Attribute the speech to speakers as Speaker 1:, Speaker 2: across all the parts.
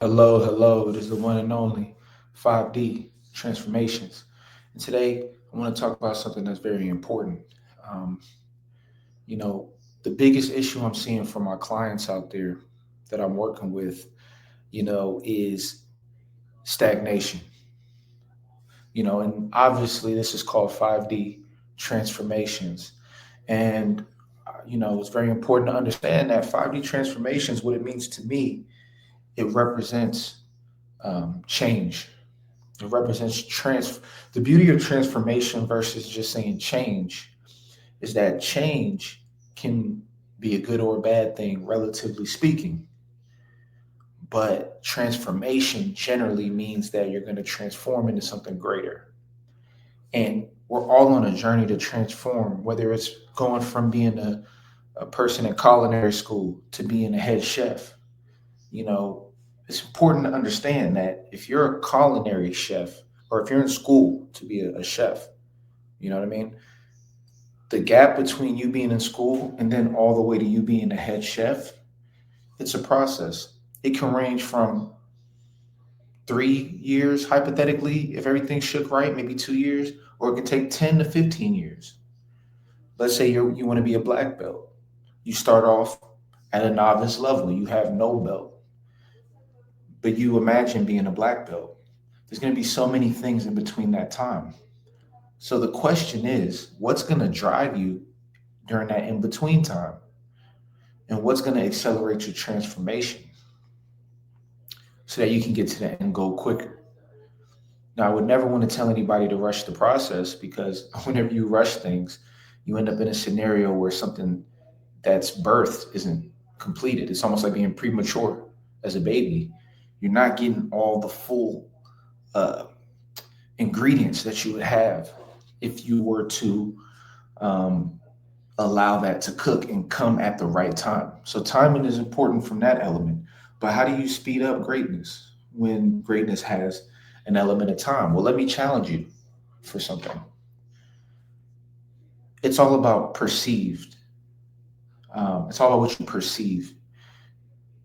Speaker 1: Hello, hello. It is the one and only 5D transformations. And today I want to talk about something that's very important. Um, you know, the biggest issue I'm seeing from my clients out there that I'm working with, is stagnation. And obviously this is called 5D transformations. And, it's very important to understand that 5D transformations, what it means to me, it represents change. It represents the beauty of transformation versus just saying change is that change can be a good or a bad thing, relatively speaking. But transformation generally means that you're going to transform into something greater. And we're all on a journey to transform, whether it's going from being a person in culinary school to being a head chef. You know, it's important to understand that if you're a culinary chef or if you're in school to be a chef, you know what I mean? The gap between you being in school and then all the way to you being a head chef, it's a process. It can range from 3 years, hypothetically, if everything shook right, maybe 2 years, or it can take 10 to 15 years. Let's say you want to be a black belt. You start off at a novice level, you have no belt, but you imagine being a black belt. There's going to be so many things in between that time. So the question is, what's going to drive you during that in between time? And what's going to accelerate your transformation so that you can get to the end goal quicker? Now, I would never want to tell anybody to rush the process because whenever you rush things, you end up in a scenario where something that's birthed isn't completed. It's almost like being premature as a baby. You're not getting all the full uh, ingredients that you would have if you were to um, allow that to cook and come at the right time. So timing is important from that element. But how do you speed up greatness when greatness has an element of time? Well, let me challenge you for something. It's all about perceived. It's all about what you perceive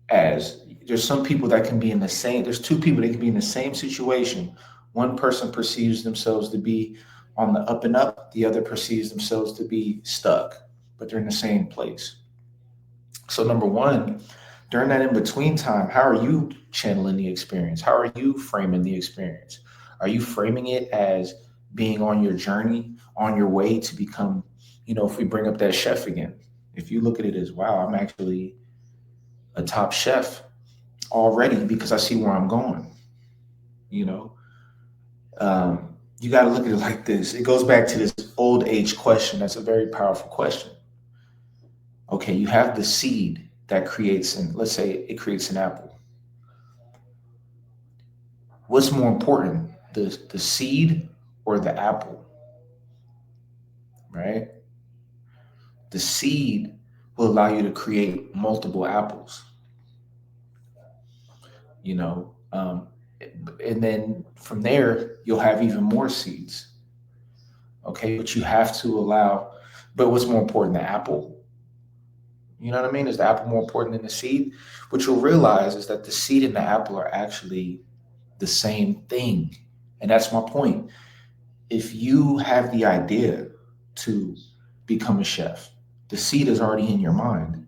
Speaker 1: as. There's some people that can be in the same. There's two people that can be in the same situation. One person perceives themselves to be on the up and up. The other perceives themselves to be stuck, but they're in the same place. So number one, during that in between time, how are you channeling the experience? How are you framing the experience? Are you framing it as being on your journey, on your way to become, if we bring up that chef again, if you look at it as, wow, I'm actually a top chef already because I see where I'm going, you know, um, you got to look at it like this. It goes back to this old age question. That's a very powerful question. Okay, you have the seed that creates, and let's say it creates an apple. What's more important, the seed or the apple, right? The seed will allow you to create multiple apples, you know, um, and then from there you'll have even more seeds. Okay, but you have to allow. But what's more important, the apple? You know what I mean? Is the apple more important than the seed? What you'll realize is that the seed and the apple are actually the same thing, and that's my point. If you have the idea to become a chef, the seed is already in your mind.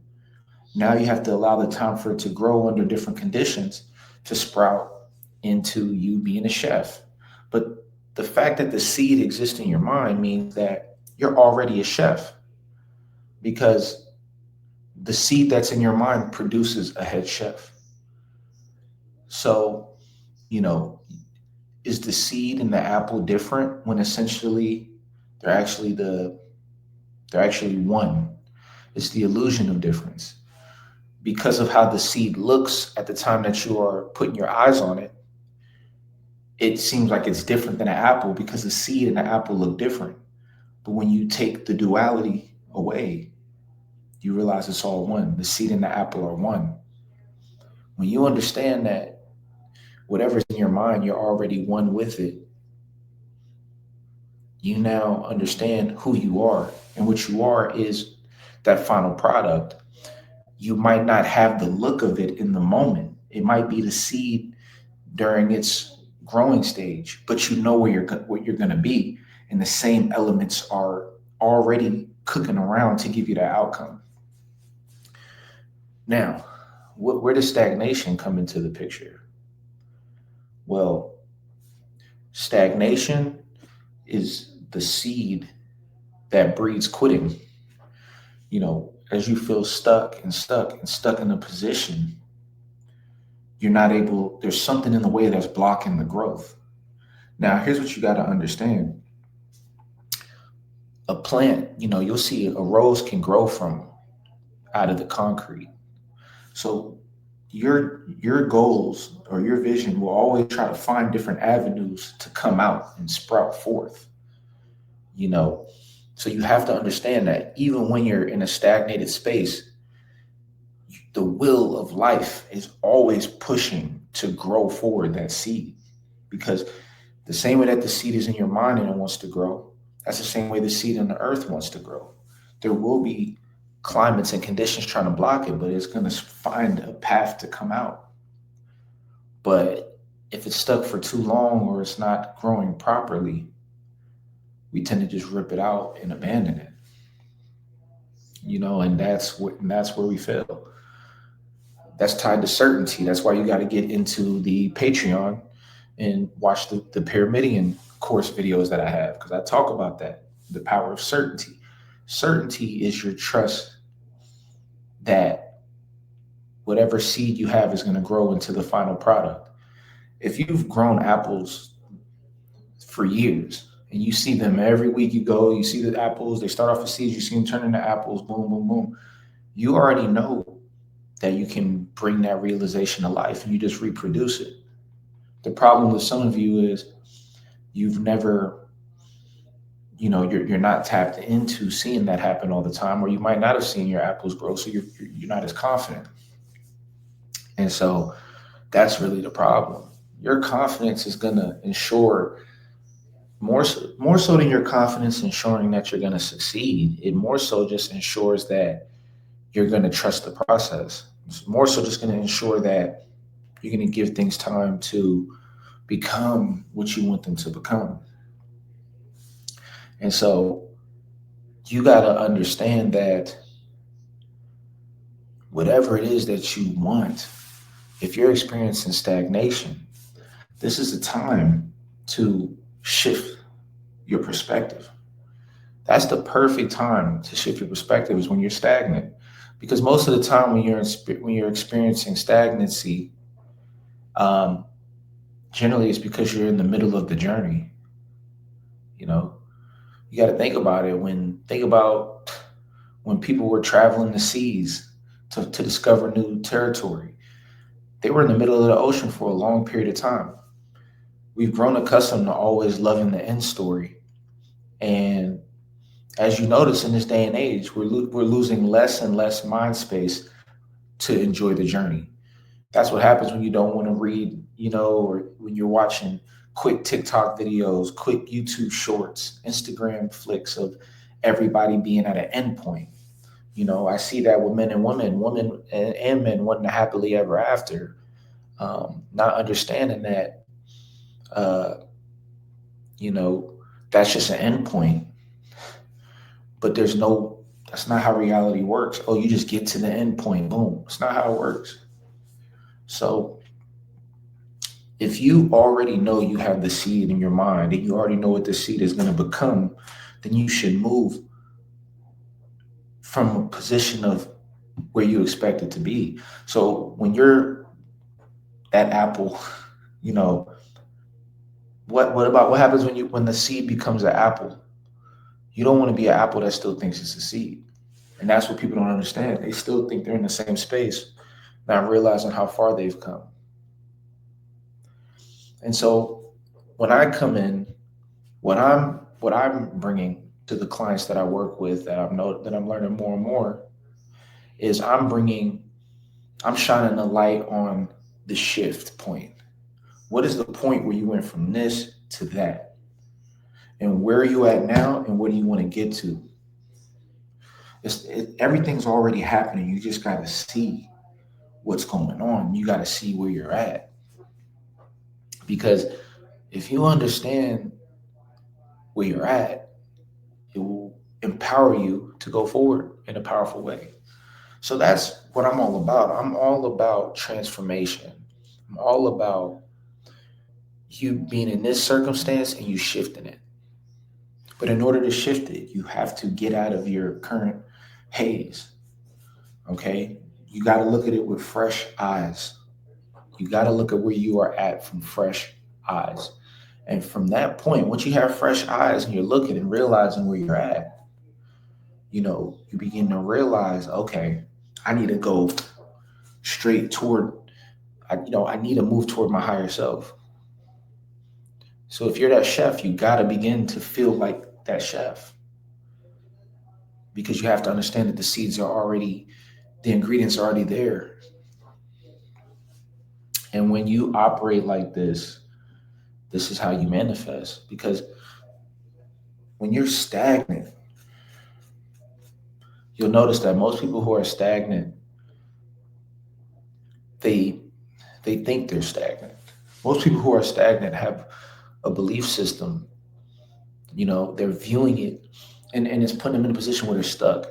Speaker 1: Now you have to allow the time for it to grow under different conditions to sprout into you being a chef. But the fact that the seed exists in your mind means that you're already a chef because the seed that's in your mind produces a head chef. So, you know, is the seed and the apple different when essentially they're actually they're actually one? It's the illusion of difference. Because of how the seed looks at the time that you are putting your eyes on it, it seems like it's different than an apple because the seed and the apple look different. But when you take the duality away, you realize it's all one. The seed and the apple are one. When you understand that whatever's in your mind, you're already one with it, you now understand who you are. And what you are is that final product. You might not have the look of it in the moment. It might be the seed during its growing stage, but you know what you're going to be, and the same elements are already cooking around to give you that outcome. Now, where does stagnation come into the picture? Well, stagnation is the seed that breeds quitting. As you feel stuck in a position, you're not able, there's something in the way that's blocking the growth. Now, here's what you got to understand. A plant, you'll see a rose can grow from out of the concrete. So your goals or your vision will always try to find different avenues to come out and sprout forth. You know, so you have to understand that even when you're in a stagnated space, the will of life is always pushing to grow forward that seed. Because the same way that the seed is in your mind and it wants to grow, that's the same way the seed on the earth wants to grow. There will be climates and conditions trying to block it, but it's going to find a path to come out. But if it's stuck for too long or it's not growing properly, we tend to just rip it out and abandon it. And that's where we fail. That's tied to certainty. That's why you got to get into the Patreon and watch the Pyramidion course videos that I have, because I talk about that, the power of certainty. Certainty is your trust that whatever seed you have is going to grow into the final product. If you've grown apples for years and you see them every week you go, you see the apples, they start off as seeds, you see them turn into apples, boom, boom, boom. You already know that you can bring that realization to life and you just reproduce it. The problem with some of you is you've never, you're not tapped into seeing that happen all the time, or you might not have seen your apples grow, so you're not as confident. And so that's really the problem. Your confidence is going to ensure more so than your confidence ensuring that you're going to succeed. It more so just ensures that you're going to trust the process. It's more so just going to ensure that you're going to give things time to become what you want them to become. And so you got to understand that whatever it is that you want, if you're experiencing stagnation, this is the time to shift your perspective. That's the perfect time to shift your perspective, is when you're stagnant. Because most of the time when you're experiencing stagnancy, generally it's because you're in the middle of the journey. You got to think about it. Think about when people were traveling the seas to discover new territory. They were in the middle of the ocean for a long period of time. We've grown accustomed to always loving the end story. And as you notice in this day and age, we're losing less and less mind space to enjoy the journey. That's what happens when you don't want to read, or when you're watching quick TikTok videos, quick YouTube shorts, Instagram flicks of everybody being at an end point. I see that with men and women and men wanting to happily ever after, not understanding that, that's just an end point. But that's not how reality works. Oh, you just get to the end point, boom. It's not how it works. So if you already know you have the seed in your mind and you already know what the seed is going to become, then you should move from a position of where you expect it to be. So when you're that apple, what happens when the seed becomes an apple? You don't want to be an apple that still thinks it's a seed. And that's what people don't understand. They still think they're in the same space, not realizing how far they've come. And so when I come in, what I'm bringing to the clients that I work with, that I'm learning more and more, is I'm shining a light on the shift point. What is the point where you went from this to that? And where are you at now, and where do you want to get to? Everything's already happening. You just got to see what's going on. You got to see where you're at. Because if you understand where you're at, it will empower you to go forward in a powerful way. So that's what I'm all about. I'm all about transformation. I'm all about you being in this circumstance and you shifting it. But in order to shift it, you have to get out of your current haze. Okay? You got to look at it with fresh eyes. You got to look at where you are at from fresh eyes. And from that point, once you have fresh eyes and you're looking and realizing where you're at, you begin to realize, okay, I need to go straight toward, I need to move toward my higher self. So if you're that chef, you got to begin to feel like that chef, because you have to understand that the ingredients are already there. And when you operate like this is how you manifest. Because when you're stagnant, you'll notice that most people who are stagnant, they they think they're stagnant. Most people who are stagnant have a belief system. They're viewing it, and it's putting them in a position where they're stuck.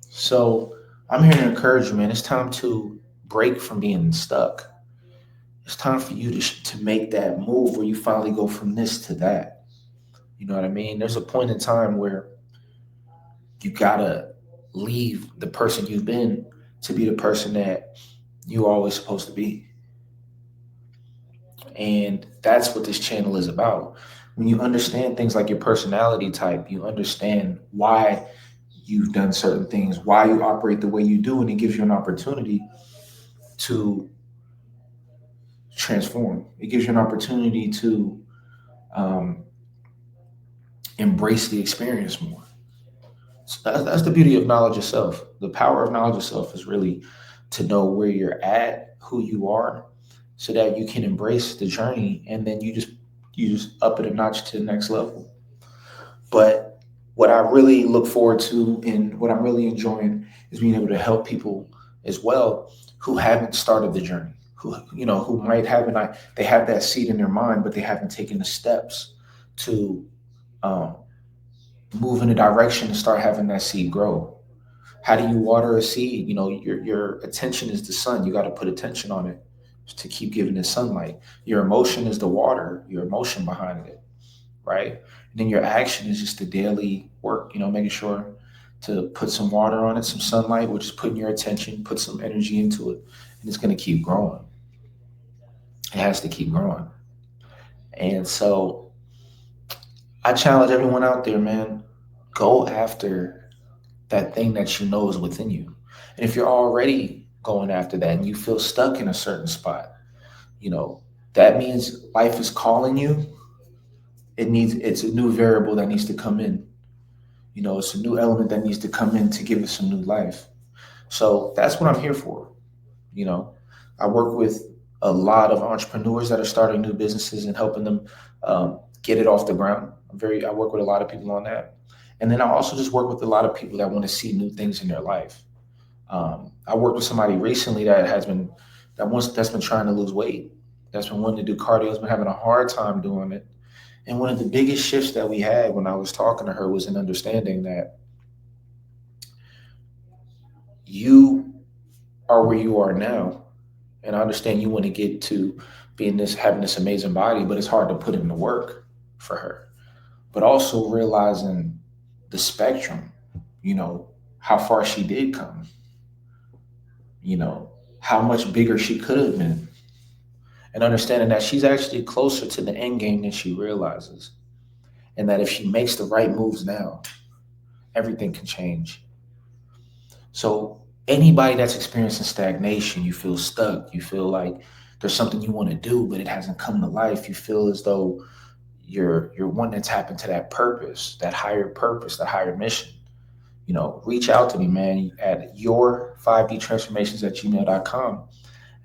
Speaker 1: So I'm here to encourage you, man. It's time to break from being stuck. It's time for you to make that move where you finally go from this to that. You know what I mean? There's a point in time where you gotta leave the person you've been to be the person that you're always supposed to be. And that's what this channel is about. When you understand things like your personality type, you understand why you've done certain things, why you operate the way you do, and it gives you an opportunity to transform. It gives you an opportunity to um, embrace the experience more. So that's the beauty of knowledge itself. The power of knowledge itself is really to know where you're at, who you are, so that you can embrace the journey, and then you just up it a notch to the next level. But what I really look forward to and what I'm really enjoying is being able to help people as well who haven't started the journey, who might haven't, they have that seed in their mind, but they haven't taken the steps to um, move in a direction and start having that seed grow. How do you water a seed? Your attention is the sun. You got to put attention on it to keep giving it sunlight. Your emotion is the water, your emotion behind it, right? And then your action is just the daily work, making sure to put some water on it, some sunlight, which is putting your attention, put some energy into it, and it's going to keep growing. It has to keep growing. And so I challenge everyone out there, man, go after that thing that you know is within you. And if you're already going after that and you feel stuck in a certain spot, you know, that means life is calling you. It's a new variable that needs to come in. It's a new element that needs to come in to give it some new life. So that's what I'm here for. You know, I work with a lot of entrepreneurs that are starting new businesses and helping them get it off the ground. I work with a lot of people on that. And then I also just work with a lot of people that want to see new things in their life. I worked with somebody recently that's been trying to lose weight, that's been wanting to do cardio, has been having a hard time doing it. And one of the biggest shifts that we had when I was talking to her was an understanding that you are where you are now. And I understand you want to get to having this amazing body, but it's hard to put in the work for her. But also realizing the spectrum, how far she did come, how much bigger she could have been, and understanding that she's actually closer to the end game than she realizes. And that if she makes the right moves now, everything can change. So anybody that's experiencing stagnation, you feel stuck, you feel like there's something you want to do, but it hasn't come to life. You feel as though you're wanting to tap into that purpose, that higher mission. Reach out to me, man, at your 5dtransformations at gmail.com,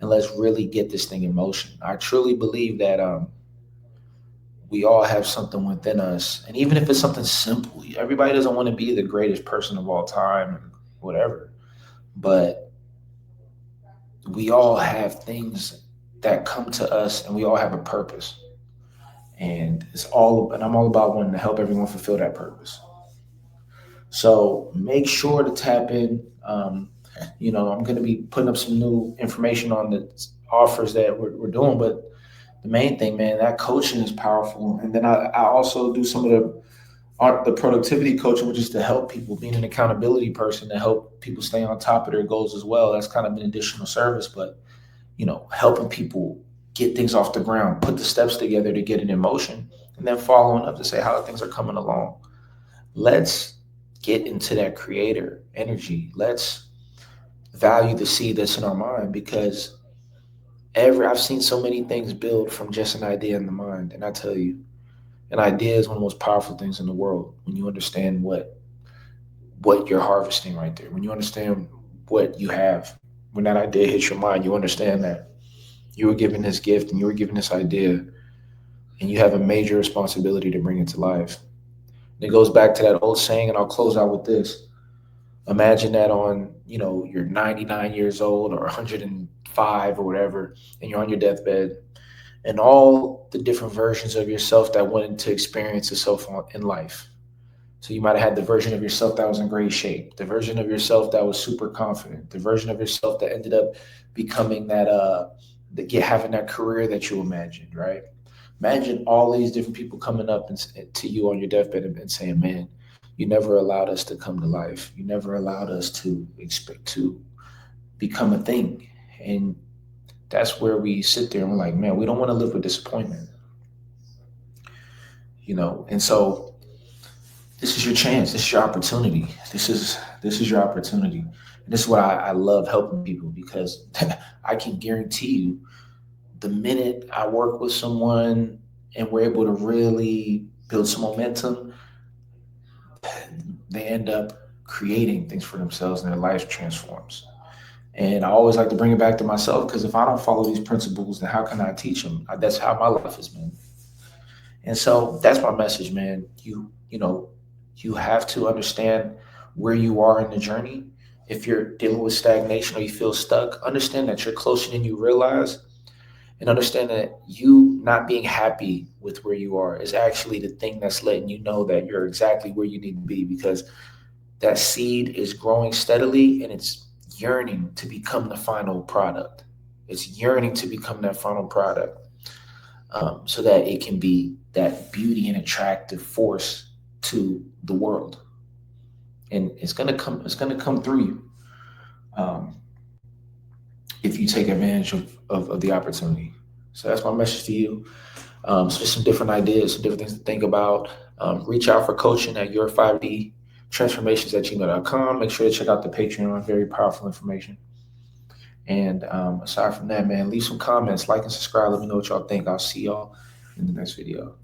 Speaker 1: and let's really get this thing in motion. I truly believe that we all have something within us. And even if it's something simple, everybody doesn't want to be the greatest person of all time, whatever. But we all have things that come to us, and we all have a purpose. And I'm all about wanting to help everyone fulfill that purpose. So make sure to tap in. I'm going to be putting up some new information on the offers that we're doing, but the main thing, man, that coaching is powerful. And then I also do some of the productivity coaching, which is to help people, being an accountability person to help people stay on top of their goals as well. That's kind of an additional service, but helping people get things off the ground, put the steps together to get it in motion, and then following up to say how things are coming along. Let's get into that creator energy. Let's value the seed that's in our mind, because I've seen so many things build from just an idea in the mind. And I tell you, an idea is one of the most powerful things in the world when you understand what you're harvesting right there. When you understand what you have, when that idea hits your mind, you understand that you were given this gift and you were given this idea, and you have a major responsibility to bring it to life. And it goes back to that old saying, and I'll close out with this. Imagine that you're 99 years old or 105 or whatever, and you're on your deathbed, and all the different versions of yourself that wanted to experience yourself in life. So you might have had the version of yourself that was in great shape, the version of yourself that was super confident, the version of yourself that ended up becoming having that career that you imagined, right? Imagine all these different people coming up to you on your deathbed and saying, "Man, you never allowed us to come to life. You never allowed us to expect to become a thing." And that's where we sit there and we're like, "Man, we don't want to live with disappointment." And so this is your chance. This is your opportunity. This is your opportunity. And this is what I love helping people, because I can guarantee you, the minute I work with someone and we're able to really build some momentum, they end up creating things for themselves and their life transforms. And I always like to bring it back to myself, because if I don't follow these principles, then how can I teach them? That's how my life has been. And so that's my message, man. You have to understand where you are in the journey. If you're dealing with stagnation or you feel stuck, understand that you're closer than you realize, and understand that you not being happy with where you are is actually the thing that's letting you know that you're exactly where you need to be, because that seed is growing steadily and it's yearning to become the final product. It's yearning to become that final product, so that it can be that beauty and attractive force to the world. And it's gonna come. It's gonna come through you, um, if you take advantage of the opportunity. So that's my message to you. So just some different ideas, some different things to think about. Reach out for coaching at your 5D transformations at gmail.com. Make sure to check out the Patreon, very powerful information. And aside from that, man, leave some comments, like and subscribe. Let me know what y'all think. I'll see y'all in the next video.